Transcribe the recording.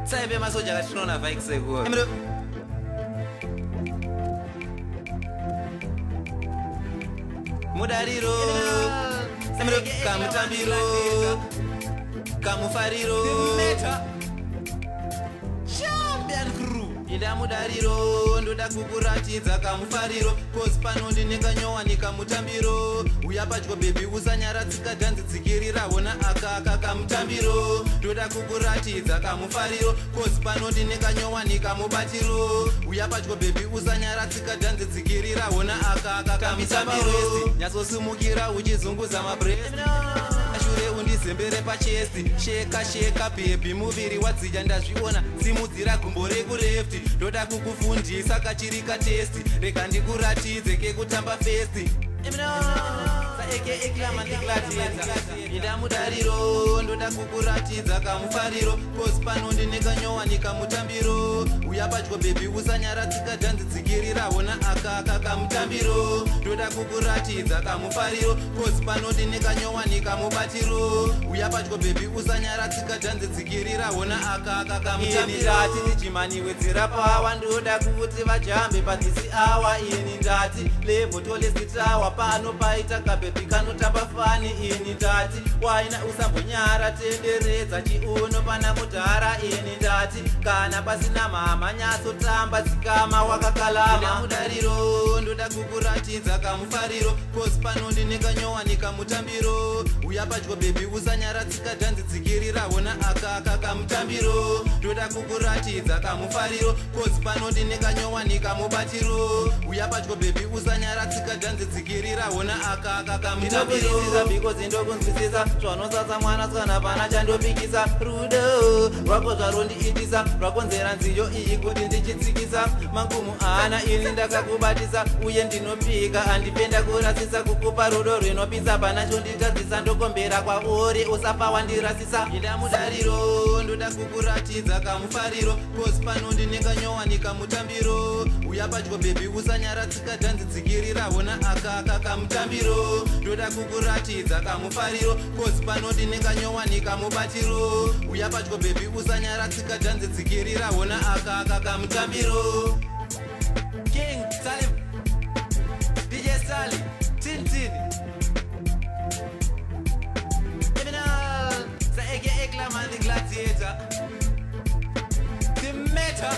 Saibe masoja katinoona vaikseko. Mudariro. Kamutambiro. Kamufariro. Champion crew. Inda mudariro ndoda kukuratidza kamufariro cause pano ndine kanyowa nikamutambiro uya padyo baby usanyaratsika dhanzi dzikirira wona aka kamutambiro ndoda kukuratidza kamufariro cause pano ndine kanyowa nikamubatiro uya padyo baby usanyaratsika dhanzi dzikirira wona aka kamutambiro nyasosimukira uchizunguza mabrest ashure undizembere pachesti sheka baby muviri wadzija ndazviona simudzira gumbo rekurefti ndoda kukufundisa kachiri katesti rega ndikuratidze kekutamba festi inda mudariro ndoda kukuratidza kamufariro cause pano ndine kanyowa nikamutambiro uya padyo baby usanyaratsika dhanzi dzikirira wona aka kamutambiro ndoda kukuratidza kamufariro cause pano ndine kanyowa nikamubatiro uya padyo baby usanyaratsika dhanzi dzikirira wona aka kamutambiro tichimaniwedzera pawa ndoda kuti vajambe padzisi awa ini ndati lebhotolesitawa pano paita kabebi kanotamba fani ini ndati waina usambonyara tenderedza chiuno pana mudhara ini ndati kana pasina mama nyatsotamba dzikama wakakalama mudariro ndoda kukuratidza kamufariro cause pano ndine kanyowa nikamutambiro uya padyo baby usanyaratsika dhanzi dzikirira wona aka kamutambiro ndoda kukuratidza kamufariro cause pano ndine kanyowa nikamubatiro uya padyo baby usanyaratsika dhanzi dzikirira wona aka kamutambiro because ndokunzwisisa zvanosasa mwana kana pana chandopikisa rudo rwako zvarondiitisa rwakonzera nziyo iyi kuti ndichitsikisa mangumu ana ini ndakakubatisa uye ndinopika handipenda kurasisa kukupa rudo rwinopisa pana chonditadzisa ndokombera kwauri usafa wandirasisa inda mudariro ndoda kukuratidza kamufariro cause pano ndine kanyowa nikamutambiro uya padyo baby usanyaratsika dhanzi dzikirira wona aka kamutambiro ndoda kukuratidza kamufariro cause pano ndine kanyowa nikamubatiro uya padyo baby usanyaratsika dhanzi dzikirira wona aka kamutambiro King Salim DJ Sally Tintin Eminal Sa aka Glaman the Gladiator The Meta